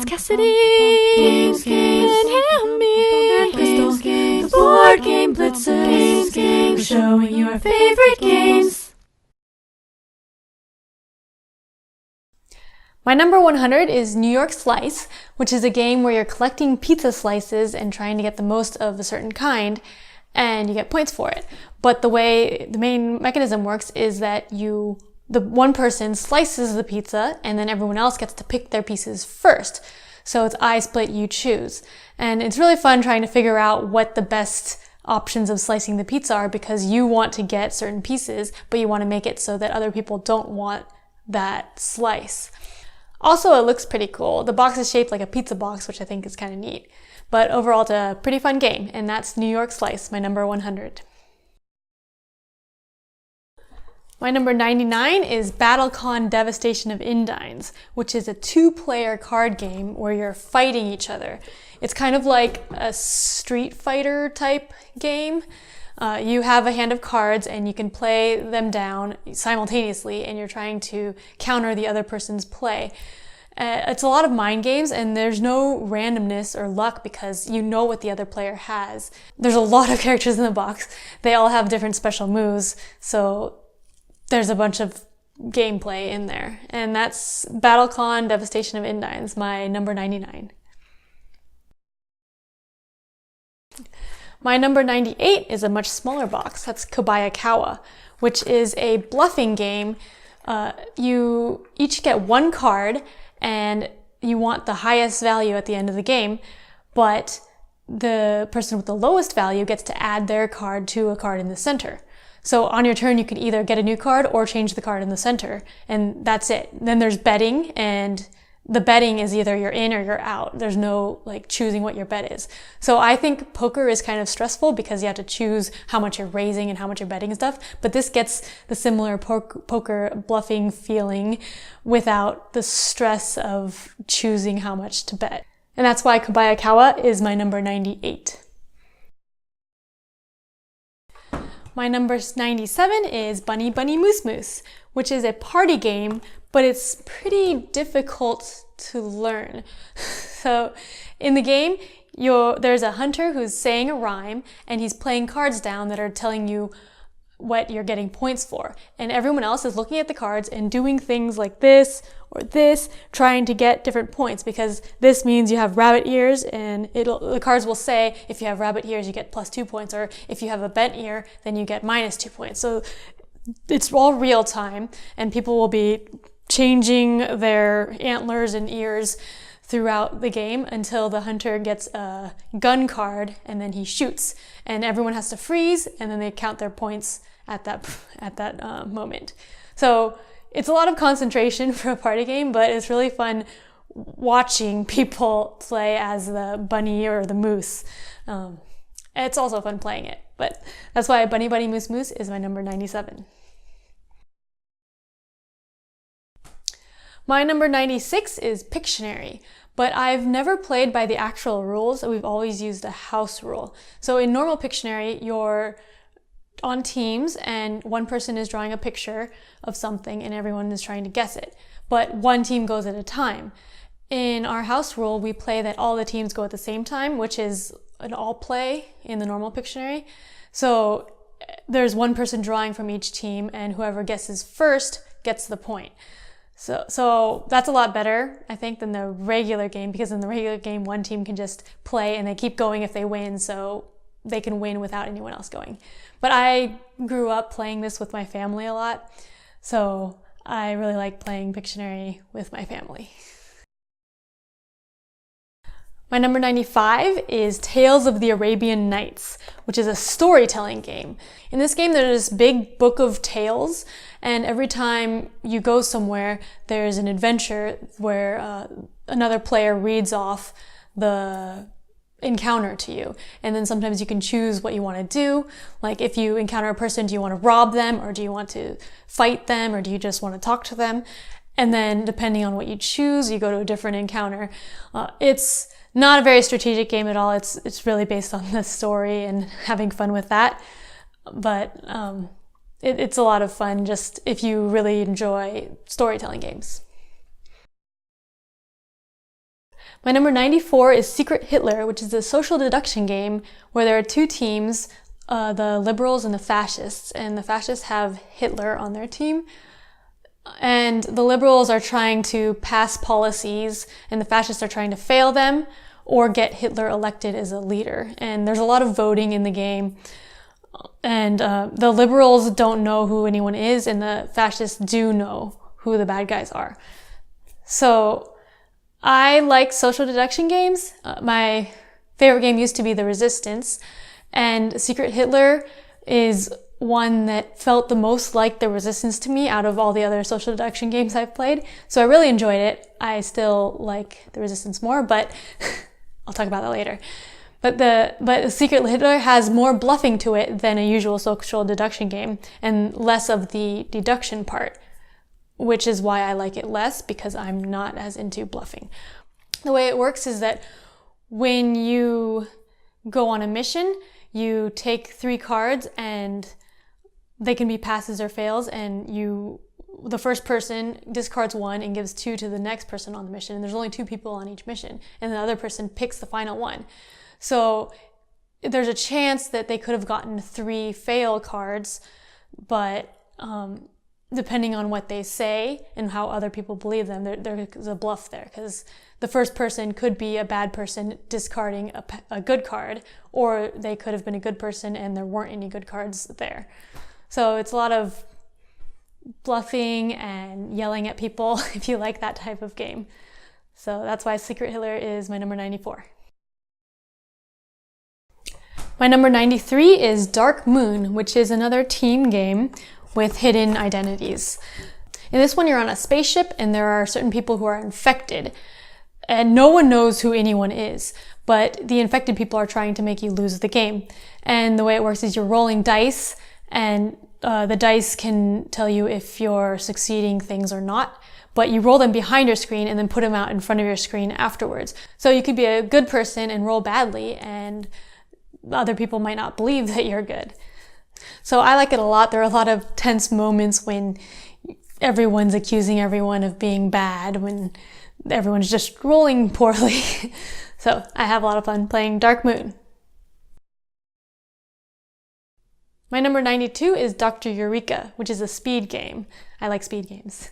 Cassidy and Ambie and Crystal, the board game blitzers, showing your favorite games. My number 100 is New York Slice, which is a game where you're collecting pizza slices and trying to get the most of a certain kind, and you get points for it. But the way the main mechanism works is that the one person slices the pizza and then everyone else gets to pick their pieces first. So it's I split, you choose. And it's really fun trying to figure out what the best options of slicing the pizza are, because you want to get certain pieces, but you want to make it so that other people don't want that slice. Also, it looks pretty cool. The box is shaped like a pizza box, which I think is kind of neat. But overall, it's a pretty fun game, and that's New York Slice, my number 100. My number 99 is BattleCon Devastation of Indines, which is a 2-player card game where you're fighting each other. It's kind of like a Street Fighter type game. You have a hand of cards and you can play them down simultaneously, and you're trying to counter the other person's play. It's a lot of mind games, and there's no randomness or luck because you know what the other player has. There's a lot of characters in the box. They all have different special moves, so there's a bunch of gameplay in there. And that's BattleCon Devastation of Indines, my number 99. My number 98 is a much smaller box. That's Kobayakawa, which is a bluffing game. You each get one card, and you want the highest value at the end of the game, but the person with the lowest value gets to add their card to a card in the center. So on your turn, you can either get a new card or change the card in the center, and that's it. Then there's betting, and the betting is either you're in or you're out. There's no choosing what your bet is. So I think poker is kind of stressful because you have to choose how much you're raising and how much you're betting and stuff. But this gets the similar poker bluffing feeling without the stress of choosing how much to bet. And that's why Kobayakawa is my number 98. My number 97 is Bunny Bunny Moose Moose, which is a party game, but it's pretty difficult to learn. So in the game, there's a hunter who's saying a rhyme, and he's playing cards down that are telling you what you're getting points for. And everyone else is looking at the cards and doing things like this or this, trying to get different points, because this means you have rabbit ears, and the cards will say if you have rabbit ears you get +2 points, or if you have a bent ear then you get -2 points. So it's all real time, and people will be changing their antlers and ears throughout the game until the hunter gets a gun card, and then he shoots, and everyone has to freeze, and then they count their points at that moment. So it's a lot of concentration for a party game, but it's really fun watching people play as the bunny or the moose. It's also fun playing it, but that's why Bunny Bunny Moose Moose is my number 97. My number 96 is Pictionary, but I've never played by the actual rules. We've always used a house rule. So in normal Pictionary, you're on teams, and one person is drawing a picture of something and everyone is trying to guess it. But one team goes at a time. In our house rule, we play that all the teams go at the same time, which is an all play in the normal Pictionary. So there's one person drawing from each team, and whoever guesses first gets the point. So that's a lot better, I think, than the regular game, because in the regular game, one team can just play and they keep going if they win, so they can win without anyone else going. But I grew up playing this with my family a lot, so I really like playing Pictionary with my family. My number 95 is Tales of the Arabian Nights, which is a storytelling game. In this game, there's this big book of tales, and every time you go somewhere, there's an adventure where another player reads off the encounter to you. And then sometimes you can choose what you want to do. Like if you encounter a person, do you want to rob them, or do you want to fight them, or do you just want to talk to them? And then depending on what you choose, you go to a different encounter. It's not a very strategic game at all. It's really based on the story and having fun with that. But it's a lot of fun just if you really enjoy storytelling games. My number 94 is Secret Hitler, which is a social deduction game where there are two teams, the liberals and the fascists. And the fascists have Hitler on their team. And the liberals are trying to pass policies, and the fascists are trying to fail them or get Hitler elected as a leader. And there's a lot of voting in the game. And the liberals don't know who anyone is, and the fascists do know who the bad guys are. So I like social deduction games. My favorite game used to be The Resistance, and Secret Hitler is one that felt the most like The Resistance to me out of all the other social deduction games I've played. So I really enjoyed it. I still like The Resistance more, but I'll talk about that later. But Secret Hitler has more bluffing to it than a usual social deduction game, and less of the deduction part, which is why I like it less, because I'm not as into bluffing. The way it works is that when you go on a mission, you take 3 cards, and they can be passes or fails, and the first person discards 1 and gives 2 to the next person on the mission, and there's only 2 people on each mission, and the other person picks the final one. So there's a chance that they could have gotten 3 fail cards, but depending on what they say and how other people believe them, there's a bluff there, because the first person could be a bad person discarding a good card, or they could have been a good person and there weren't any good cards there. So it's a lot of bluffing and yelling at people if you like that type of game. So that's why Secret Hitler is my number 94. My number 93 is Dark Moon, which is another team game with hidden identities. In this one, you're on a spaceship and there are certain people who are infected, and no one knows who anyone is, but the infected people are trying to make you lose the game. And the way it works is you're rolling dice, and the dice can tell you if you're succeeding things or not, but you roll them behind your screen and then put them out in front of your screen afterwards. So you could be a good person and roll badly, and other people might not believe that you're good. So I like it a lot. There are a lot of tense moments when everyone's accusing everyone of being bad, when everyone's just rolling poorly. So I have a lot of fun playing Dark Moon. My number 92 is Dr. Eureka, which is a speed game. I like speed games.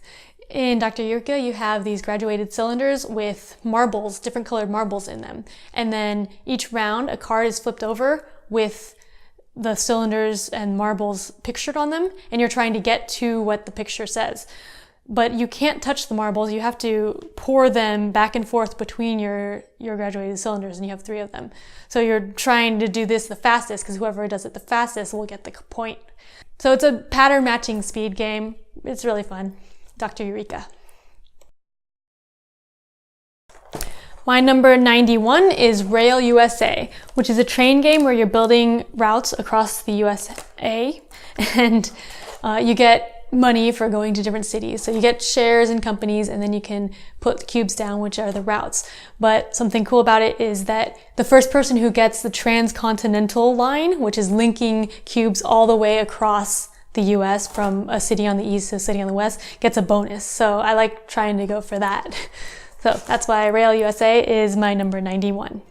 In Dr. Eureka, you have these graduated cylinders with marbles, different colored marbles in them. And then each round, a card is flipped over with the cylinders and marbles pictured on them, and you're trying to get to what the picture says. But you can't touch the marbles. You have to pour them back and forth between your graduated cylinders, and you have 3 of them. So you're trying to do this the fastest, because whoever does it the fastest will get the point. So it's a pattern matching speed game. It's really fun. Dr. Eureka. My number 91 is Rail USA, which is a train game where you're building routes across the USA, and you get money for going to different cities. So you get shares in companies, and then you can put the cubes down, which are the routes. But something cool about it is that the first person who gets the transcontinental line, which is linking cubes all the way across the US from a city on the east to a city on the west, gets a bonus. So I like trying to go for that. So that's why Rail USA is my number 91.